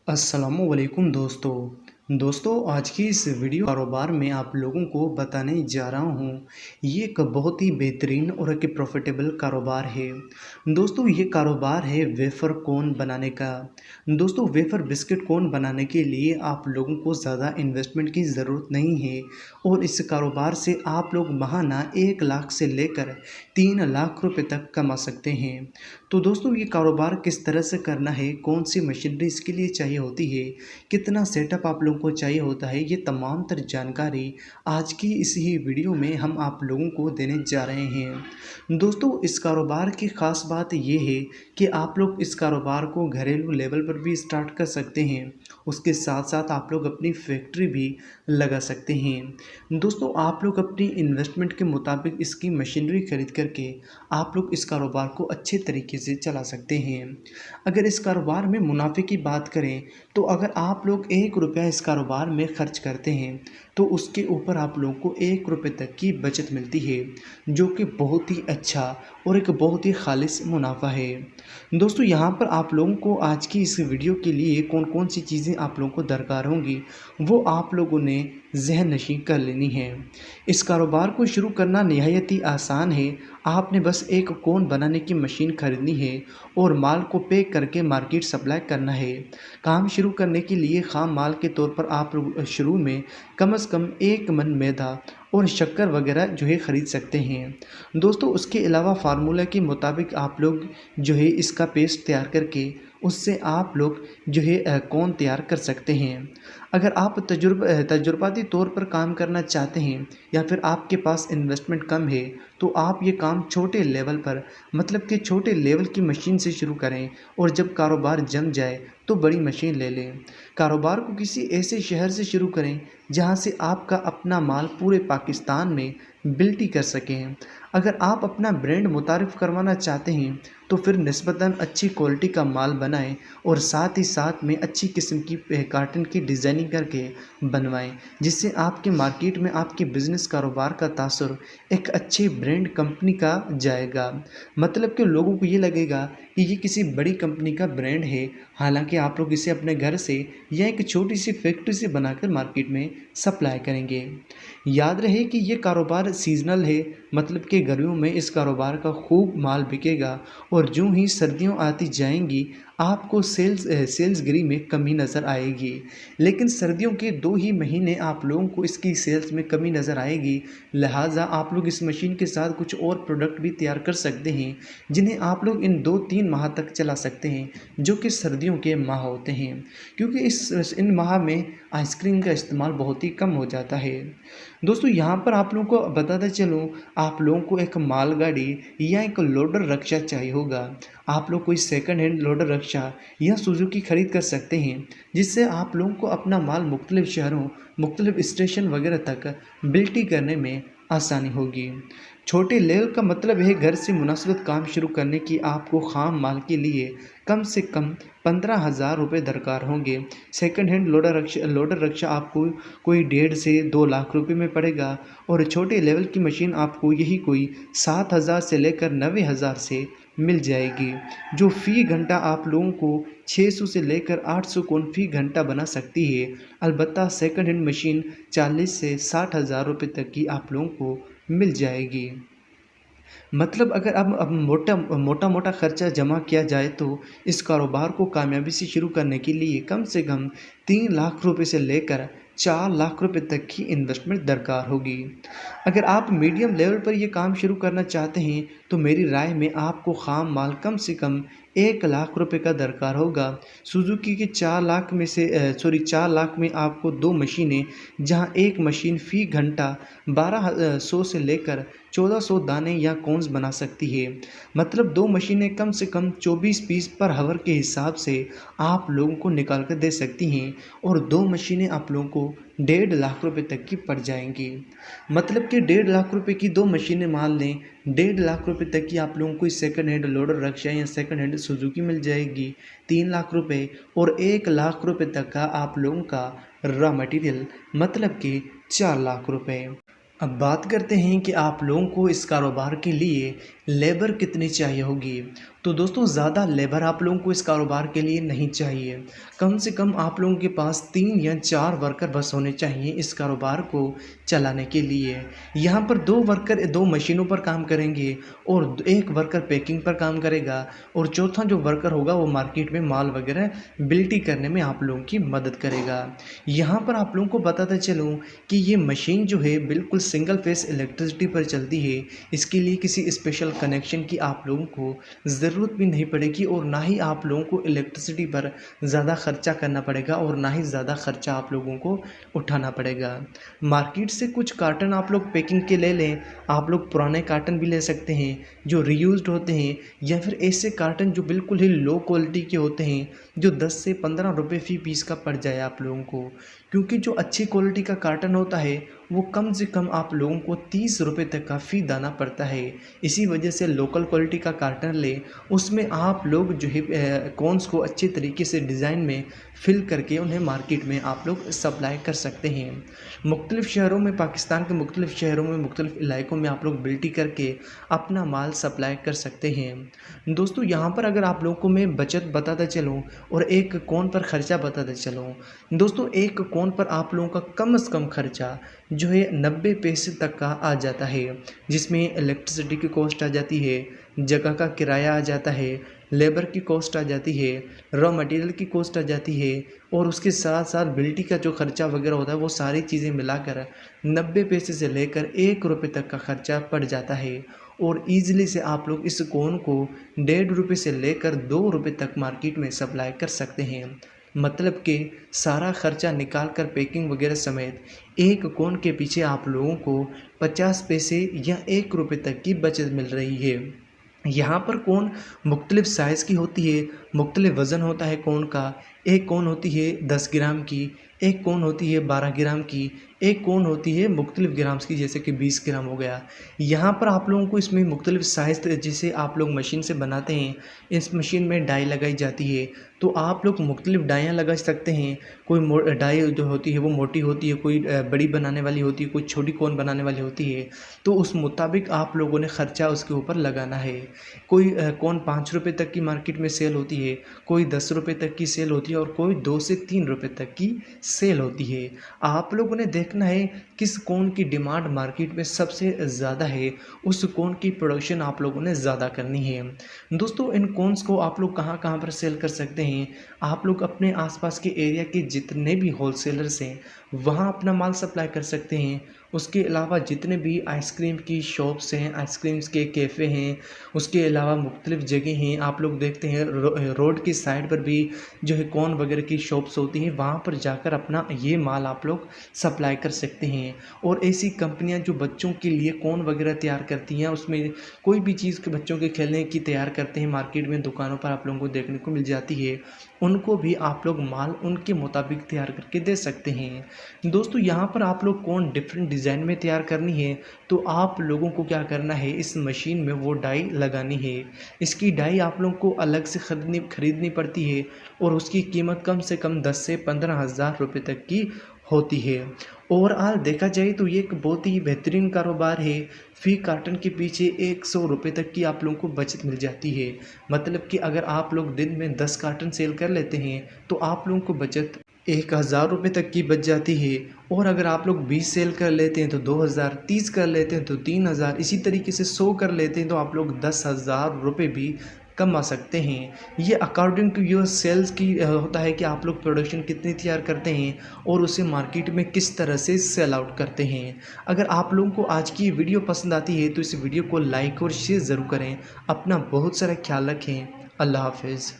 अस्सलामुअलैकुम दोस्तों आज की इस वीडियो कारोबार में आप लोगों को बताने जा रहा हूँ। ये एक बहुत ही बेहतरीन और एक प्रॉफिटेबल कारोबार है। दोस्तों ये कारोबार है वेफ़र कोन बनाने का। दोस्तों वेफ़र बिस्किट कोन बनाने के लिए आप लोगों को ज़्यादा इन्वेस्टमेंट की ज़रूरत नहीं है और इस कारोबार से आप लोग महाना 1 लाख से लेकर 3 लाख रुपए तक कमा सकते हैं। तो दोस्तों ये कारोबार किस तरह से करना है, कौन सी मशीनरी इसके लिए चाहिए होती है, कितना सेटअप आप लोगों को चाहिए होता है, ये तमाम तर जानकारी आज की इस ही वीडियो में हम आप लोगों को देने जा रहे हैं। दोस्तों इस कारोबार की ख़ास बात ये है कि आप लोग इस कारोबार को घरेलू लेवल पर भी स्टार्ट कर सकते हैं, उसके साथ साथ आप लोग अपनी फैक्ट्री भी लगा सकते हैं। दोस्तों आप लोग अपनी इन्वेस्टमेंट के मुताबिक इसकी मशीनरी खरीद करके आप लोग इस कारोबार को अच्छे तरीके से चला सकते हैं। अगर इस कारोबार में मुनाफे की बात करें तो अगर आप लोग 1 रुपया इस कारोबार में खर्च करते हैं तो उसके ऊपर आप लोगों को 1 रुपये तक की बचत मिलती है, जो कि बहुत ही अच्छा और एक बहुत ही खालिस मुनाफा है। दोस्तों यहाँ पर आप लोगों को आज की इस वीडियो के लिए कौन कौन सी चीज़ें आप लोगों को दरकार होंगी वो आप लोगों ने जहन नशी कर लेनी है। इस कारोबार को शुरू करना निहायत ही आसान है। आपने बस एक कोन बनाने की मशीन खरीदनी है और माल को पैक करके मार्केट सप्लाई करना है। काम शुरू करने के लिए खाम माल के तौर पर आप लोग शुरू में कम से कम 1 मन मैदा और शक्कर वगैरह जो है ख़रीद सकते हैं। दोस्तों उसके अलावा फार्मूला के मुताबिक आप लोग जो है इसका पेस्ट तैयार करके उससे आप लोग जो है कोन तैयार कर सकते हैं। अगर आप तजुर्बाती तौर पर काम करना चाहते हैं या फिर आपके पास इन्वेस्टमेंट कम है तो आप ये काम छोटे लेवल पर मतलब कि छोटे लेवल की मशीन से शुरू करें और जब कारोबार जम जाए तो बड़ी मशीन ले लें। कारोबार को किसी ऐसे शहर से शुरू करें जहां से आपका अपना माल पूरे पाकिस्तान में बिल्टी कर सकें। अगर आप अपना ब्रांड मुतारिफ़ करवाना चाहते हैं तो फिर निस्बतन अच्छी क्वालिटी का माल बनाएं और साथ ही साथ में अच्छी किस्म की कार्टन की डिज़ाइनिंग करके बनवाएं, जिससे आपके मार्केट में आपके बिज़नेस कारोबार का तासुर एक अच्छे ब्रांड कंपनी का जाएगा। मतलब कि लोगों को ये लगेगा कि ये किसी बड़ी कंपनी का ब्रांड है, हालांकि आप लोग इसे अपने घर से या एक छोटी सी फैक्ट्री से बनाकर मार्केट में सप्लाई करेंगे। याद रहे कि ये कारोबार सीजनल है, मतलब कि गर्मियों में इस कारोबार का खूब माल बिकेगा और जो ही सर्दियों आती जाएंगी आपको सेल्सगिरी में कमी नज़र आएगी। लेकिन सर्दियों के 2 ही महीने आप लोगों को इसकी सेल्स में कमी नज़र आएगी, लिहाजा आप लोग इस मशीन के साथ कुछ और प्रोडक्ट भी तैयार कर सकते हैं जिन्हें आप लोग इन 2-3 माह तक चला सकते हैं, जो कि सर्दियों के माह होते हैं, क्योंकि इन माह में आइसक्रीम का इस्तेमाल बहुत ही कम हो जाता है। दोस्तों यहाँ पर आप लोगों को बताता चलूँ, आप लोगों को एक मालगाड़ी या एक लोडर रक्षा चाहिए होगा। आप लोग कोई सेकंड हैंड लोडर रक्षा या सुजुकी खरीद कर सकते हैं, जिससे आप लोगों को अपना माल मुख्तलिफ शहरों मुख्तलिफ स्टेशन वगैरह तक बिल्टी करने में आसानी होगी। छोटे लेवल का मतलब है घर से मुनासिबत काम शुरू करने की आपको खाम माल के लिए कम से कम 15,000 रुपये दरकार होंगे। सेकंड हैंड लोडर रक्षा आपको कोई 1.5 से 2 लाख रुपए में पड़ेगा और छोटे लेवल की मशीन आपको यही कोई 7,000 से लेकर 90,000 से मिल जाएगी, जो फ़ी घंटा आप लोगों को 600 से लेकर 800 कोन फ़ी घंटा बना सकती है। अलबत्ता सेकंड हैंड मशीन 40 से 60,000 रुपये तक की आप लोगों को मिल जाएगी। मतलब अगर अब मोटा खर्चा जमा किया जाए तो इस कारोबार को कामयाबी से शुरू करने के लिए कम से कम 3 लाख रुपए से लेकर 4 लाख रुपए तक की इन्वेस्टमेंट दरकार होगी। अगर आप मीडियम लेवल पर यह काम शुरू करना चाहते हैं तो मेरी राय में आपको खाम माल कम से कम 1 लाख रुपए का दरकार होगा। सुजुकी के 4 लाख में से 4 लाख में आपको 2 मशीनें, जहां एक मशीन फ़ी घंटा 1200 से लेकर 1400 दाने या कोन्स बना सकती है। मतलब 2 मशीनें कम से कम 24 पीस पर हावर के हिसाब से आप लोगों को निकाल कर दे सकती हैं और 2 मशीनें आप लोगों को 1.5 लाख रुपए तक की पड़ जाएंगी। मतलब कि 1.5 लाख रुपए की 2 मशीनें मान लें, 1.5 लाख रुपए तक की आप लोगों को सेकंड हैंड लोडर रक्षा या सेकंड हैंड सुजुकी मिल जाएगी 3 लाख रुपए, और 1 लाख रुपए तक का आप लोगों का रॉ मटेरियल, मतलब कि 4 लाख रुपए। अब बात करते हैं कि आप लोगों को इस कारोबार के लिए लेबर कितनी चाहिए होगी। तो दोस्तों ज़्यादा लेबर आप लोगों को इस कारोबार के लिए नहीं चाहिए। कम से कम आप लोगों के पास 3 या 4 वर्कर बस होने चाहिए इस कारोबार को चलाने के लिए। यहाँ पर 2 वर्कर 2 मशीनों पर काम करेंगे और 1 वर्कर पैकिंग पर काम करेगा, और चौथा जो वर्कर होगा वो मार्केट में माल वगैरह बिल्टी करने में आप लोगों की मदद करेगा। यहाँ पर आप लोगों को बताता चलूँ कि ये मशीन जो है बिल्कुल सिंगल फेस इलेक्ट्रिसिटी पर चलती है। इसके लिए किसी स्पेशल कनेक्शन की आप लोगों को ज़रूरत भी नहीं पड़ेगी, और ना ही आप लोगों को इलेक्ट्रिसिटी पर ज़्यादा खर्चा करना पड़ेगा, और ना ही ज़्यादा खर्चा आप लोगों को उठाना पड़ेगा। मार्केट से कुछ कार्टन आप लोग पैकिंग के ले लें। आप लोग पुराने कार्टन भी ले सकते हैं जो रीयूज्ड होते हैं, या फिर ऐसे कार्टन जो बिल्कुल ही लो क्वालिटी के होते हैं जो 10 से 15 रुपये फी पीस का पड़ जाए आप लोगों को। क्योंकि जो अच्छी क्वालिटी का कार्टन होता है वो कम से कम आप लोगों को 30 रुपये तक का फ़ी देना पड़ता है। इसी वजह से लोकल क्वालिटी का कार्टन लें, उसमें आप लोग जो है कॉर्न्स को अच्छे तरीके से डिज़ाइन में फिल करके उन्हें मार्केट में आप लोग सप्लाई कर सकते हैं। मुख्तलिफ़ शहरों में, पाकिस्तान के मुख्तलिफ़ शहरों में, मुख्तलिफ़ इलाकों में आप लोग बिल्टी करके अपना माल सप्लाई कर सकते हैं। दोस्तों यहाँ पर अगर आप लोगों को मैं बचत बताता चलूँ और एक कॉर्न पर ख़र्चा बताता चलूँ, दोस्तों एक कॉर्न पर आप लोगों का कम से कम खर्चा जो है 90 पैसे तक का आ जाता है, जिसमें इलेक्ट्रिसिटी की कॉस्ट आ जाती है, जगह का किराया आ जाता है, लेबर की कॉस्ट आ जाती है, रॉ मटेरियल की कॉस्ट आ जाती है, और उसके साथ साथ बिल्टी का जो खर्चा वगैरह होता है वो सारी चीज़ें मिलाकर 90 पैसे से लेकर 1 रुपये तक का खर्चा पड़ जाता है। और ईज़िली से आप लोग इस कॉर्न को 1.5 रुपये से लेकर 2 रुपये तक मार्केट में सप्लाई कर सकते हैं। मतलब कि सारा खर्चा निकाल कर पैकिंग वगैरह समेत एक कॉर्न के पीछे आप लोगों को 50 पैसे या 1 रुपये तक की बचत मिल रही है। यहाँ पर कॉर्न मुख्तलिफ़ साइज़ की होती है, मुख्तलिफ़ वज़न होता है कॉर्न का। एक कॉर्न होती है 10 ग्राम की, एक कॉर्न होती है 12 ग्राम की, एक कॉर्न होती है मुख्तलिफ़ ग्राम्स की, जैसे कि 20 ग्राम हो गया। यहाँ पर आप लोगों को इसमें मुख्तलिफ़ साइज़ जिसे आप लोग मशीन से बनाते हैं, इस मशीन में डाई लगाई जाती है, तो आप लोग मुख्तलिफ़ डाइयाँ लगा सकते हैं। कोई डाई जो होती है वो मोटी होती है, कोई बड़ी बनाने वाली होती है, कोई छोटी कॉर्न बनाने वाली होती है, तो उस मुताबिक आप लोगों ने ख़र्चा उसके ऊपर लगाना है। कोई कॉर्न 5 रुपये तक की मार्केट में सेल होती है, कोई 10 रुपये तक की सेल होती है, और कोई 2 से 3 रुपये तक की सेल होती है। आप लोगों ने देखना है किस कॉर्न की डिमांड मार्केट में सबसे ज़्यादा है, उस कॉर्न की प्रोडक्शन आप लोगों ने ज़्यादा करनी है। दोस्तों इन कॉर्न्स को आप लोग कहाँ कहाँ पर सेल कर सकते हैं, आप लोग अपने आसपास के एरिया के जितने भी होलसेलर्स हैं वहाँ अपना माल सप्लाई कर सकते हैं। उसके अलावा जितने भी आइसक्रीम की शॉप्स हैं, आइसक्रीम्स के कैफ़े हैं, उसके अलावा मुख्तलिफ़ जगह हैं, आप लोग देखते हैं रोड की साइड पर भी जो है कॉर्न वगैरह की शॉप्स होती हैं, वहाँ पर जाकर अपना ये माल आप लोग सप्लाई कर सकते हैं। और ऐसी कंपनियाँ जो बच्चों के लिए कॉर्न वगैरह तैयार करती हैं, उसमें कोई भी चीज़ के बच्चों के खेलने की तैयार करते हैं, मार्केट में दुकानों पर आप लोगों को देखने को मिल जाती है, उनको भी आप लोग माल उनके मुताबिक तैयार करके दे सकते हैं। दोस्तों यहाँ पर आप लोग कॉर्न डिफरेंट डिज़ाइन में तैयार करनी है, तो आप लोगों को क्या करना है, इस मशीन में वो डाई लगानी है। इसकी डाई आप लोगों को अलग से खरीदनी पड़ती है, और उसकी कीमत कम से कम 10 से 15 हज़ार रुपये तक की होती है। ओवरऑल देखा जाए तो ये एक बहुत ही बेहतरीन कारोबार है। फ़ी कार्टन के पीछे 100 रुपये तक की आप लोगों को बचत मिल जाती है। मतलब कि अगर आप लोग दिन में 10 कार्टन सेल कर लेते हैं तो आप लोगों को बचत 1000 रुपये तक की बच जाती है। और अगर आप लोग 20 सेल कर लेते हैं तो 2000, 30 कर लेते हैं तो 3000, इसी तरीके से 100 कर लेते हैं तो आप लोग 10,000 रुपये भी कमा सकते हैं। ये अकॉर्डिंग टू योर सेल्स की होता है कि आप लोग प्रोडक्शन कितनी तैयार करते हैं और उसे मार्केट में किस तरह से सेल आउट करते हैं। अगर आप लोगों को आज की वीडियो पसंद आती है तो इस वीडियो को लाइक और शेयर ज़रूर करें। अपना बहुत सारा ख्याल रखें। अल्लाह हाफ़िज़।